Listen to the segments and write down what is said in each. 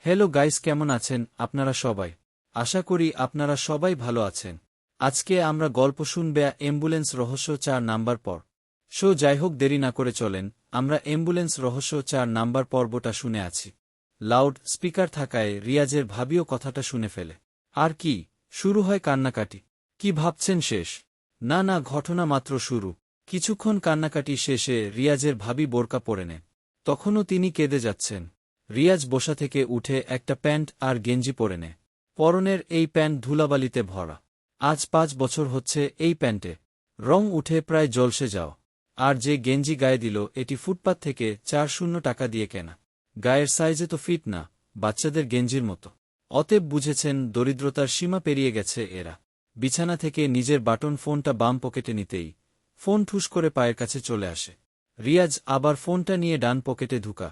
Hello guys, কেমন আছেন আপনারা সবাই? আশা করি আপনারা সবাই ভালো আছেন। আজকে আমরা গল্প শুনবে অ্যাম্বুলেন্স রহস্য ৪ নাম্বার পর। যাই হোক, দেরি না করে চলেন আমরা অ্যাম্বুলেন্স রহস্য ৪ নাম্বার পর্বটা শুনে আছি। লাউড স্পিকার থাকায় রিয়াজের ভাবিও কথাটা শুনে ফেলে। আর কি, শুরু হয় কান্নাকাটি। কি ভাবছেন শেষ? না না, ঘটনা মাত্র শুরু। কিছুক্ষণ কান্নাকাটি শেষে রিয়াজের ভাবি বোরকা পরে নেন। তখনও তিনি কেঁদে যাচ্ছেন। রিয়াজ বসা থেকে উঠে একটা প্যান্ট আর গেঞ্জি পরে নেয়। পরনের এই প্যান্ট ধুলাবালিতে ভরা। আজ ৫ বছর হচ্ছে এই প্যান্টে রং উঠে প্রায় জলসে যাও। আর যে গেঞ্জি গায়ে দিল, এটি ফুটপাত থেকে ৪০০ টাকা দিয়ে কেনা। গায়ের সাইজে তো ফিট না, বাচ্চাদের গেঞ্জির মতো। অতএব বুঝেছেন, দরিদ্রতার সীমা পেরিয়ে গেছে এরা। বিছানা থেকে নিজের বাটন ফোনটা বাম পকেটে নিতেই ফোন ঠুস করে পায়ের কাছে চলে আসে। রিয়াজ আবার ফোনটা নিয়ে ডান পকেটে ঢুকা,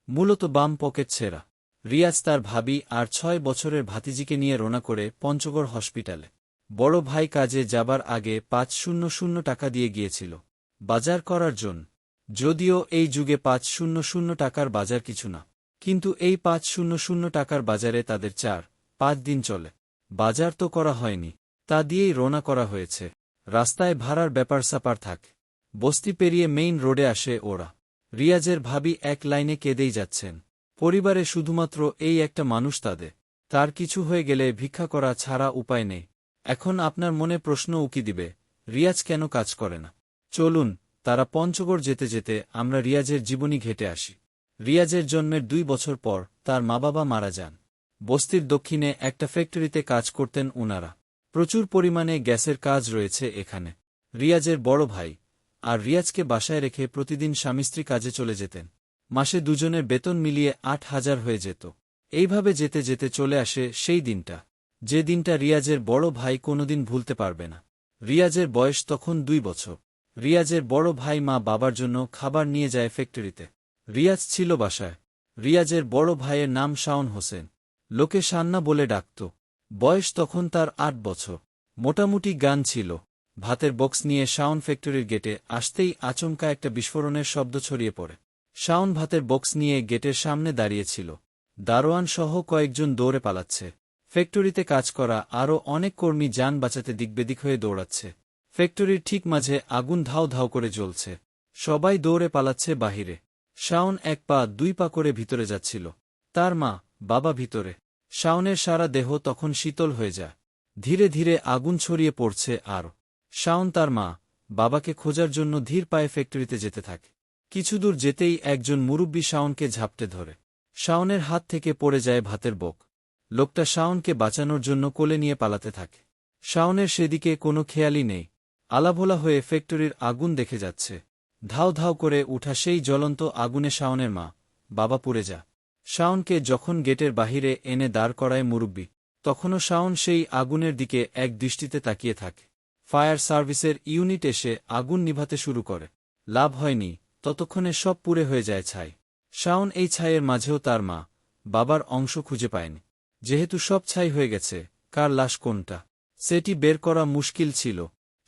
মূলত বাম পকেট ছেঁড়া। রিয়াজ তার ভাবি আর ৬ বছরের ভাতিজিকে নিয়ে রওনা করে পঞ্চগড় হসপিটালে। বড় ভাই কাজে যাবার আগে ৫০০ টাকা দিয়ে গিয়েছিল বাজার করার জন্য। যদিও এই যুগে ৫০০ টাকার বাজার কিছু না, কিন্তু এই ৫০০ টাকার বাজারে তাদের ৪-৫ দিন চলে। বাজার তো করা হয়নি, তা দিয়েই রওনা করা হয়েছে। রাস্তায় ভাড়ার ব্যাপার স্যাপার থাকে। বস্তি পেরিয়ে মেইন রোডে আসে ওরা। রিয়াজের ভাবি এক লাইনে কেঁদেই যাচ্ছেন। পরিবারে শুধুমাত্র এই একটা মানুষ তার কিছু হয়ে গেলে ভিক্ষা করা ছাড়া উপায় নেই। এখন আপনার মনে প্রশ্ন উকি দিবে, রিয়াজ কেন কাজ করে না? চলুন, তারা পঞ্চগড় যেতে যেতে আমরা রিয়াজের জীবনী ঘেঁটে আসি। রিয়াজের জন্মের ২ বছর পর তার মা বাবা মারা যান। বস্তির দক্ষিণে একটা ফ্যাক্টরিতে কাজ করতেন উনারা। প্রচুর পরিমাণে গ্যাসের কাজ রয়েছে এখানে। রিয়াজের বড় ভাই আর রিয়াজকে বাসায় রেখে প্রতিদিন স্বামী-স্ত্রী কাজে চলে যেতেন। মাসে দুজনের বেতন মিলিয়ে ৮,০০০ হয়ে যেত। এইভাবে যেতে যেতে চলে আসে সেই দিনটা, যে দিনটা রিয়াজের বড় ভাই কোনোদিন ভুলতে পারবে না। রিয়াজের বয়স তখন ২ বছর। রিয়াজের বড় ভাই মা বাবার জন্য খাবার নিয়ে যায় ফ্যাক্টরিতে। রিয়াজ ছিল বাসায়। রিয়াজের বড় ভাইয়ের নাম শাওন হোসেন, লোকে সান্না বলে ডাকত। বয়স তখন তার ৮ বছর। মোটামুটি গান ছিল। ভাতের বক্স নিয়ে শাওন ফ্যাক্টরির গেটে আসতেই আচমকা একটা বিস্ফোরণের শব্দ ছড়িয়ে পড়ে। শাওন ভাতের বক্স নিয়ে গেটের সামনে দাঁড়িয়েছিল। দারোয়ান সহ কয়েকজন দৌড়ে পালাচ্ছে। ফ্যাক্টরিতে কাজ করা আরও অনেক কর্মী যান বাঁচাতে দিকবেদিক হয়ে দৌড়াচ্ছে। ফ্যাক্টরির ঠিক মাঝে আগুন ধাও ধাও করে জ্বলছে। সবাই দৌড়ে পালাচ্ছে বাহিরে। শাওন ১ পা ২ পা করে ভিতরে যাচ্ছিল। তার মা বাবা ভিতরে। শাওনের সারা দেহ তখন শীতল হয়ে যায়। ধীরে ধীরে আগুন ছড়িয়ে পড়ছে আরও। শাওন তার মা বাবাকে খোঁজার জন্য ধীর পায়ে ফ্যাক্টরিতে যেতে থাকে। কিছুদূর যেতেই একজন মুরব্বি শাওনকে ঝাপটে ধরে। শাওনের হাত থেকে পড়ে যায় ভাতের বক। লোকটা শাওনকে বাঁচানোর জন্য কোলে নিয়ে পালাতে থাকে। শাওনের সেদিকে কোনো খেয়ালই নেই। আলাভোলা হয়ে ফ্যাক্টরির আগুন দেখে যাচ্ছে। ধাও ধাও করে উঠা সেই জ্বলন্ত আগুনে শাওনের মা বাবা পুড়ে যা। শাওনকে যখন গেটের বাহিরে এনে দাঁড় করায় মুরব্বি, তখনও শাওন সেই আগুনের দিকে এক দৃষ্টিতে তাকিয়ে থাকে। ফায়ার সার্ভিসের ইউনিট এসে আগুন নিভাতে শুরু করে। লাভ হয়নি, ততক্ষণে সব পুড়ে হয়ে যায় ছাই। শাওন এই ছাইয়ের মাঝেও তার মা বাবার অংশ খুঁজে পায়নি। যেহেতু সব ছাই হয়ে গেছে, কার লাশ কোনটা সেটি বের করা মুশকিল ছিল।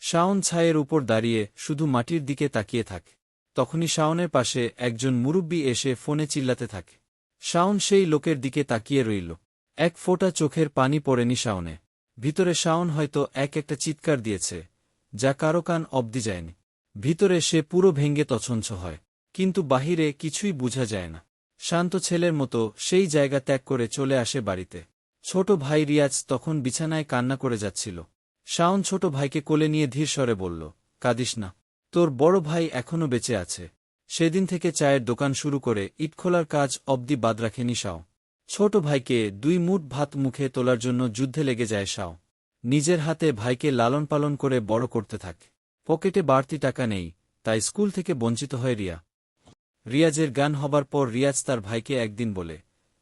শাওন ছাইয়ের উপর দাঁড়িয়ে শুধু মাটির দিকে তাকিয়ে থাকে। তখনই শাওনের পাশে একজন মুরব্বি এসে ফোনে চিল্লাতে থাকে। শাওন সেই লোকের দিকে তাকিয়ে রইল। এক ফোঁটা চোখের পানি পড়েনি শাওনে। ভিতরে শাওন হয়তো একটা চিৎকার দিয়েছে, যা কারো কান অবধি যায়নি। ভিতরে সে পুরো ভেঙ্গে তছনছ হয়, কিন্তু বাহিরে কিছুই বোঝা যায় না। শান্ত ছেলের মতো সেই জায়গা ত্যাগ করে চলে আসে বাড়িতে। ছোট ভাই রিয়াজ তখন বিছানায় কান্না করে যাচ্ছিল। শাওন ছোট ভাইকে কোলে নিয়ে ধীর স্বরে বলল, কাঁদিস না, তোর বড় ভাই এখনও বেঁচে আছে। সেদিন থেকে চায়ের দোকান শুরু করে ইট খোলার কাজ অবধি বাদ রাখেনি শাও। ছোট ভাইকে ২ মুঠ ভাত মুখে তোলার জন্য যুদ্ধে লেগে যায় শাও। নিজের হাতে ভাইকে লালন পালন করে বড় করতে থাকে। পকেটে বাড়তি টাকা নেই, তাই স্কুল থেকে বঞ্চিত হয় রিয়াজের গান হবার পর রিয়াজ তার ভাইকে একদিন বলে,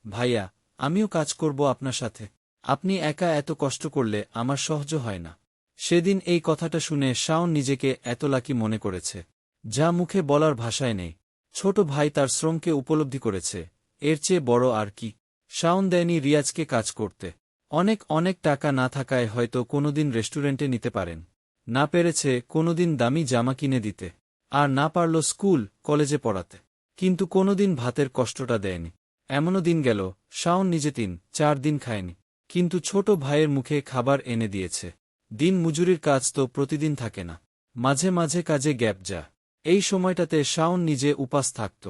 ভাইয়া, আমিও কাজ করব আপনার সাথে। আপনি একা এত কষ্ট করলে আমার সহ্য হয় না। সেদিন এই কথাটা শুনে শাওন নিজেকে এত লাকি মনে করেছে, যা মুখে বলার ভাষায় নেই। ছোট ভাই তার শ্রমকে উপলব্ধি করেছে, এর চেয়ে বড় আর কি। শাওন দেয়নি রিয়াজকে কাজ করতে। অনেক অনেক টাকা না থাকায় হয়তো কোনোদিন রেস্টুরেন্টে নিতে পারেন, না পেরেছে কোনোদিন দামি জামা কিনে দিতে, আর না পারল স্কুল কলেজে পড়াতে, কিন্তু কোনোদিন ভাতের কষ্টটা দেয়নি। এমনও দিন গেল, শাওন নিজে 3-4 দিন খায়নি, কিন্তু ছোট ভাইয়ের মুখে খাবার এনে দিয়েছে। দিন মজুরির কাজ তো প্রতিদিন থাকে না, মাঝে মাঝে কাজে গ্যাপ যা। এই সময়টাতে শাওন নিজে উপাস থাকত।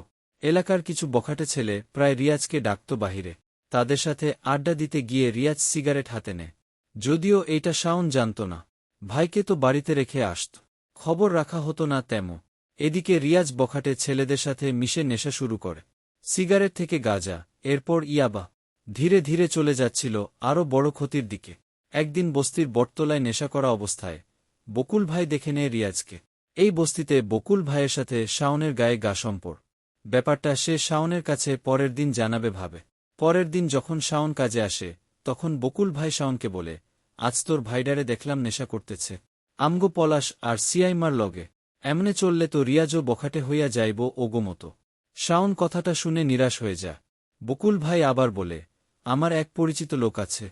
এলাকার কিছু বখাটে ছেলে প্রায় রিয়াজকে ডাকত বাহিরে, তাদের সাথে আড্ডা দিতে গিয়ে রিয়াজ সিগারেট হাতে নেয়। যদিও এইটা শাওন জানত না, ভাইকে তো বাড়িতে রেখে আসত, খবর রাখা হতো না তেমন। এদিকে রিয়াজ বখাটে ছেলেদের সাথে মিশে নেশা শুরু করে, সিগারেট থেকে গাঁজা, এরপর ইয়াবা। ধীরে ধীরে চলে যাচ্ছিল আরও বড় ক্ষতির দিকে। একদিন বস্তির বটতলায় নেশা করা অবস্থায় বকুল ভাই দেখে নেয় রিয়াজকে। এই বস্তিতে বকুল ভাইয়ের সাথে শাওনের গায়ে গা সম্পর্ক। ব্যাপারটা সে শাওনের কাছে পরের দিন জানাবে ভাবে। পরের দিন যখন শাওন কাজে আসে, তখন বকুল ভাই শাওনকে বলে, আজ তোর ভাইডারে দেখলাম নেশা করতেছে, আমগো পলাশ আর সিয়াইমার লগে। এমনে চললে তো রিয়াজও বখাটে হইয়া যাইব ওগো মতো। শাওন কথাটা শুনে নিরাশ হয়ে যায়। বকুল ভাই আবার বলে, আমার এক পরিচিত লোক আছে।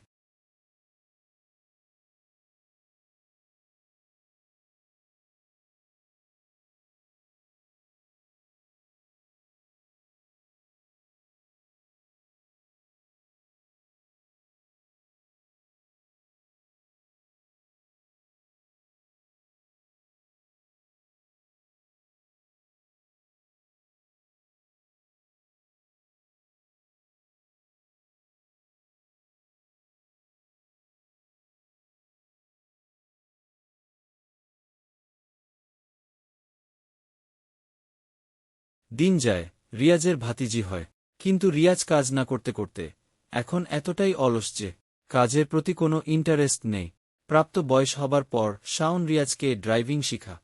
দিন যায়, রিয়াজের ভাতিজি হয়, কিন্তু রিয়াজ কাজ না করতে করতে এখন এতটাই অলস যে কাজের প্রতি কোনো ইন্টারেস্ট নেই। প্রাপ্ত বয়স হবার পর শাওন রিয়াজকে ড্রাইভিং শিখা,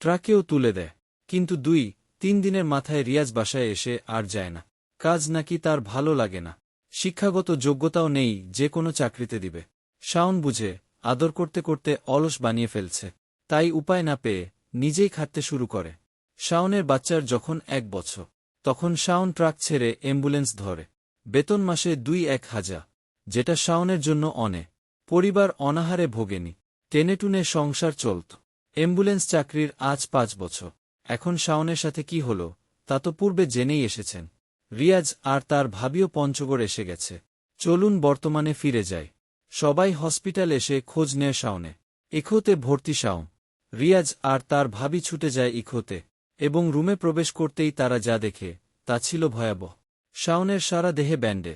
ট্রাকেও তুলে দেয়। কিন্তু 2-3 দিনের মাথায় রিয়াজ বাসায় এসে আর যায় না। কাজ নাকি তার ভালো লাগে না, শিক্ষাগত যোগ্যতাও নেই যে কোনো চাকরিতে দিবে। শাওন বুঝে, আদর করতে করতে অলস বানিয়ে ফেলছে, তাই উপায় না পেয়ে নিজেই খাটতে শুরু করে। শাওনের বাচ্চার যখন 1 বছর, তখন শাওন ট্রাক ছেড়ে অ্যাম্বুলেন্স ধরে। বেতন মাসে 2-1 হাজার, যেটা শাওনের জন্য অনেক। পরিবার অনাহারে ভোগেনি, টেনেটুনে সংসার চলত। অ্যাম্বুলেন্স চাকরির আজ 5 বছর। এখন শাওনের সাথে কি হল তা তো পূর্বে জেনেই এসেছেন। রিয়াজ আর তার ভাবিও পঞ্চগড় এসে গেছে। চলুন বর্তমানে ফিরে যাই। সবাই হসপিটাল এসে খোঁজ নেয় শাওনে। ইখোতে ভর্তি শাওন। রিয়াজ আর তার ভাবি ছুটে যায় ইখোতে, এবং রুমে প্রবেশ করতেই তারা যা দেখে তা ছিল ভয়াবহ। শাওনের সারা দেহে ব্যান্ডে,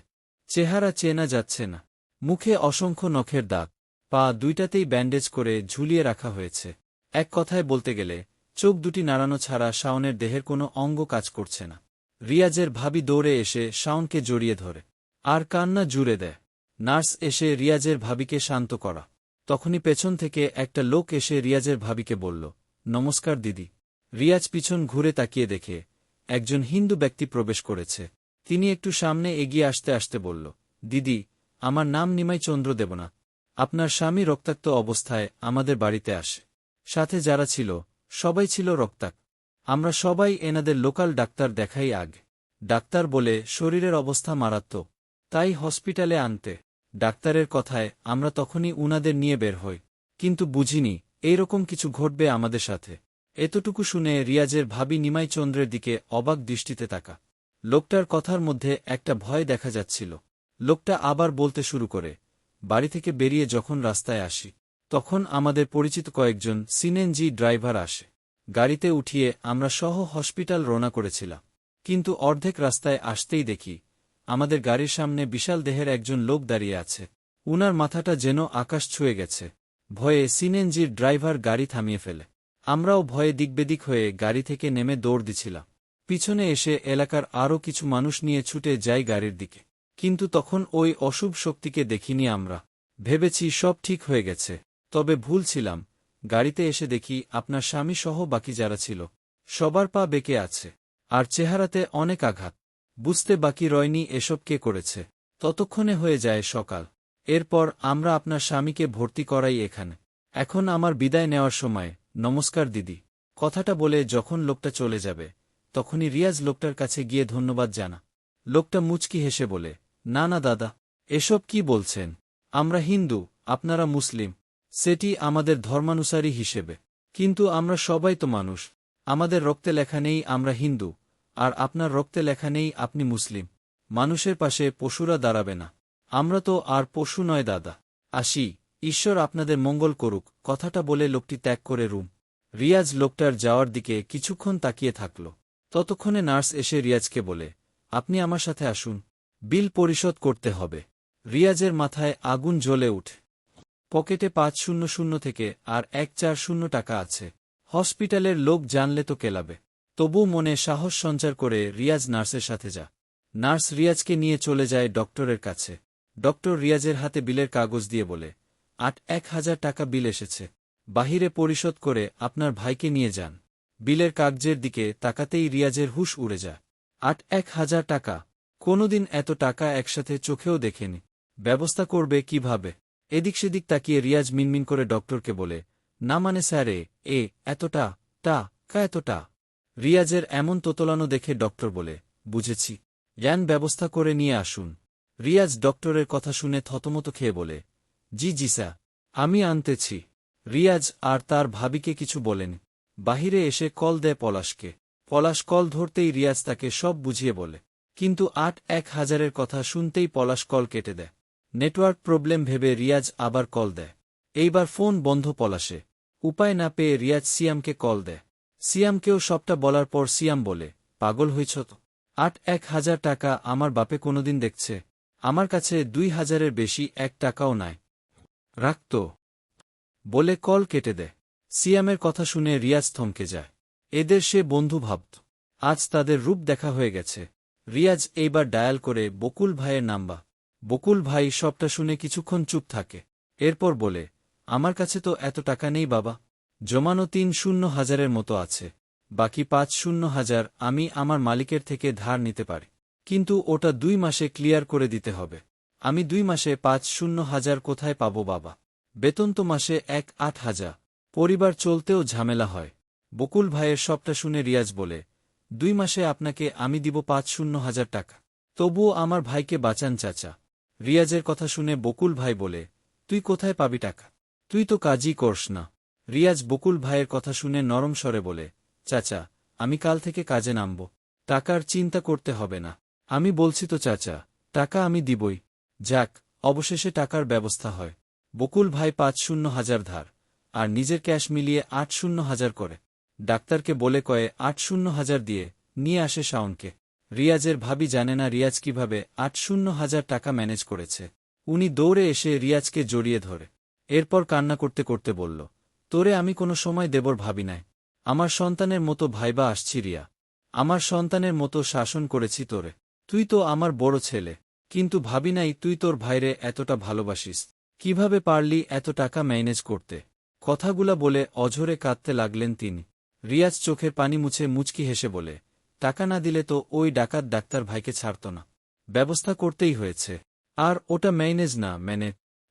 চেহারা চেনা যাচ্ছে না, মুখে অসংখ্য নখের দাগ, পা দুইটাতেই ব্যান্ডেজ করে ঝুলিয়ে রাখা হয়েছে। এক কথায় বলতে গেলে চোখ দুটি নাড়ানো ছাড়া শাওনের দেহের কোনো অঙ্গ কাজ করছে না। রিয়াজের ভাবি দৌড়ে এসে শাওনকে জড়িয়ে ধরে আর কান্না জুড়ে দেয়। নার্স এসে রিয়াজের ভাবিকে শান্ত করা। তখনই পেছন থেকে একটা লোক এসে রিয়াজের ভাবিকে বলল, নমস্কার দিদি। রিয়াজ পিছন ঘুরে তাকিয়ে দেখে একজন হিন্দু ব্যক্তি প্রবেশ করেছে। তিনি একটু সামনে এগিয়ে আসতে আসতে বলল, দিদি, আমার নাম নিমাই চন্দ্র দেবনাথ। আপনার স্বামী রক্তাক্ত অবস্থায় আমাদের বাড়িতে আসে। সাথে যারা ছিল সবাই ছিল রক্তাক্ত। আমরা সবাই এনাদের লোকাল ডাক্তার দেখাই আগে। ডাক্তার বলে শরীরের অবস্থা মারাত্মক, তাই হসপিটালে আনতে। ডাক্তারের কথায় আমরা তখনই উনাদের নিয়ে বের হই, কিন্তু বুঝিনি এইরকম কিছু ঘটবে আমাদের সাথে। এতটুকু শুনে রিয়াজের ভাবি নিমাই চন্দ্রের দিকে অবাক দৃষ্টিতে তাকা। লোকটার কথার মধ্যে একটা ভয় দেখা যাচ্ছিল। লোকটা আবার বলতে শুরু করে, বাড়ি থেকে বেরিয়ে যখন রাস্তায় আসি, তখন আমাদের পরিচিত কয়েকজন সিএনজি ড্রাইভার আসে। গাড়িতে উঠিয়ে আমরা সহ হসপিটাল রওনা করেছিলাম, কিন্তু অর্ধেক রাস্তায় আসতেই দেখি আমাদের গাড়ির সামনে বিশাল দেহের একজন লোক দাঁড়িয়ে আছে। উনার মাথাটা যেন আকাশ ছুঁয়ে গেছে। ভয়ে সিএনজির ড্রাইভার গাড়ি থামিয়ে ফেলে। আমরাও ভয়ে দিকবেদিক হয়ে গাড়ি থেকে নেমে দৌড় দিছিলাম। পিছনে এসে এলাকার আরও কিছু মানুষ নিয়ে ছুটে যাই গাড়ির দিকে, কিন্তু তখন ওই অশুভ শক্তিকে দেখিনি আমরা। ভেবেছি সব ঠিক হয়ে গেছে, তবে ভুল ছিলাম। গাড়িতে এসে দেখি আপনার স্বামী সহ বাকি যারা ছিল সবার পা বেঁকে আছে, আর চেহারাতে অনেক আঘাত। বুঝতে বাকি রয়নি এসব কে করেছে। ততক্ষণে হয়ে যায় সকাল। এরপর আমরা আপনার স্বামীকে ভর্তি করাই এখানে। এখন আমার বিদায় নেওয়ার সময়। নমস্কার দিদি। কথাটা বলে যখন লোকটা চলে যাবে, তখনই রিয়াজ লোকটার কাছে গিয়ে ধন্যবাদ জানা। লোকটা মুচকি হেসে বলে, না না দাদা, এসব কি বলছেন? আমরা হিন্দু, আপনারা মুসলিম। সেটি আমাদের ধর্মানুসারী হিসেবে, কিন্তু আমরা সবাই তো মানুষ। আমাদের রক্তে লেখা নেই আমরা হিন্দু, আর আপনার রক্তে লেখা নেই আপনি মুসলিম। মানুষের পাশে পশুরা দাঁড়াবে না। আমরা তো আর পশু নয় দাদা। আসি, ঈশ্বর আপনাদের মঙ্গল করুক। কথাটা বলে লোকটি ত্যাগ করে রুম। রিয়াজ লোকটার যাওয়ার দিকে কিছুক্ষণ তাকিয়ে থাকল। ততক্ষণে নার্স এসে রিয়াজকে বলে, আপনি আমার সাথে আসুন, বিল পরিশোধ করতে হবে। রিয়াজের মাথায় আগুন জ্বলে উঠে। পকেটে ৫০০ থেকে আর ১৪০ টাকা আছে। হসপিটালের লোক জানলে তো কেলাবে। তবু মনে সাহস সঞ্চার করে রিয়াজ নার্সের সাথে যা। নার্স রিয়াজকে নিয়ে চলে যায় ডক্টরের কাছে। ডক্টর রিয়াজের হাতে বিলের কাগজ দিয়ে বলে, ১,০০০ টাকা বিল এসেছে, বাহিরে পরিশোধ করে আপনার ভাইকে নিয়ে যান। বিলের কাগজের দিকে তাকাতেই রিয়াজের হুঁশ উড়ে যায়। ১,০০০ টাকা! কোনোদিন এত টাকা একসাথে চোখেও দেখেনি। ব্যবস্থা করবে কিভাবে? এদিক সেদিক তাকিয়ে রিয়াজ মিনমিন করে ডক্টরকে বলে, না মানে স্যারে, এতটা এতটা। রিয়াজের এমন তোতলানো দেখে ডক্টর বলে, বুঝেছি, জ্ঞান ব্যবস্থা করে নিয়ে আসুন। রিয়াজ ডক্টরের কথা শুনে থতমত খেয়ে বলে, জি স্যার, আমি আনতেছি। রিয়াজ আর তার ভাবিকে কিছু বলেনি। বাহিরে এসে কল দেয় পলাশকে। পলাশ কল ধরতেই রিয়াজ তাকে সব বুঝিয়ে বলে। কিন্তু ১,০০০ কথা শুনতেই পলাশ কল কেটে দেয়। নেটওয়ার্ক প্রবলেম ভেবে রিয়াজ আবার কল দেয়। এইবার ফোন বন্ধ পলাশে। উপায় না পেয়ে রিয়াজ সিয়ামকে কল দেয়। সিয়ামকেও সবটা বলার পর সিয়াম বলে, পাগল হইছ তো? ১,০০০ টাকা আমার বাপে কোনোদিন দেখছে? আমার কাছে ২,০০০-এর বেশি ১ টাকাও নাই। রাখত বলে কল কেটে দেয়। সিয়ামের কথা শুনে রিয়াজ থমকে যায়। এদের সে বন্ধু ভাবত, আজ তাদের রূপ দেখা হয়ে গেছে। রিয়াজ এইবার ডায়াল করে বকুল ভাইয়ের নাম্বার। বকুল ভাই সবটা শুনে কিছুক্ষণ চুপ থাকে। এরপর বলে, আমার কাছে তো এত টাকা নেই বাবা। জমানো ৩,০০০,০০০-এর মতো আছে। বাকি ৫,০০০,০০০ আমি আমার মালিকের থেকে ধার নিতে পারি। কিন্তু ওটা ২ মাসে ক্লিয়ার করে দিতে হবে। আমি ২ মাসে ৫,০০০,০০০ কোথায় পাবো বাবা? বেতন তো মাসে ১,৮০০০। পরিবার চলতেও ঝামেলা হয়। বকুল ভাইয়ের সবটা শুনে রিয়াজ বলে, ২ মাসে আপনাকে আমি দিব ৫,০০০,০০০ টাকা। তবুও আমার ভাইকে বাঁচান চাচা। রিয়াজের কথা শুনে বকুল ভাই বলে, তুই কোথায় পাবি টাকা? তুই তো কাজই করস না। রিয়াজ বকুল ভাইয়ের কথা শুনে নরম স্বরে বলে, চাচা, আমি কাল থেকে কাজে নামব। টাকার চিন্তা করতে হবে না। আমি বলছি তো চাচা, টাকা আমি দিবই। যাক, অবশেষে টাকার ব্যবস্থা হয়। বকুল ভাই ৫,০০০,০০০ ধার, আর নিজের ক্যাশ মিলিয়ে ৮,০০০,০০০ করে। ডাক্তারকে বলে কয়ে ৮,০০০,০০০ দিয়ে নিয়ে আসে শাওনকে। রিয়াজের ভাবি জানে না রিয়াজ কিভাবে ৮,০০০,০০০ টাকা ম্যানেজ করেছে। উনি দৌড়ে এসে রিয়াজকে জড়িয়ে ধরে। এরপর কান্না করতে করতে বলল, তোরে আমি কোনো সময় দেবর ভাবি নাই। আমার সন্তানের মতো ভাইবা আসছি রিয়া। আমার সন্তানের মতো শাসন করেছি তোরে। তুই তো আমার বড় ছেলে। কিন্তু ভাবি নাই তুই তোর ভাইরে এতটা ভালোবাসিস। কিভাবে পারলি এত টাকা ম্যানেজ করতে? কথাগুলা বলে অঝরে কাঁদতে লাগলেন তিনি। রিয়াজ চোখের পানি মুছে মুচকি হেসে বলে, টাকা না দিলে তো ওই ডাকাত ডাক্তার ভাইকে ছাড়ত না। ব্যবস্থা করতেই হয়েছে। আর ওটা ম্যানেজ না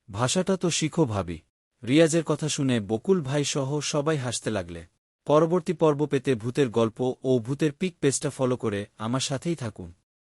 ভাষাটা তো শিখো ভাবি। রিয়াজের কথা শুনে বকুল ভাই সহ সবাই হাসতে লাগলে। পরবর্তী পর্ব পেতে ভূতের গল্প ও ভূতের পিক পেজটা ফলো করে আমার সাথেই থাকুন।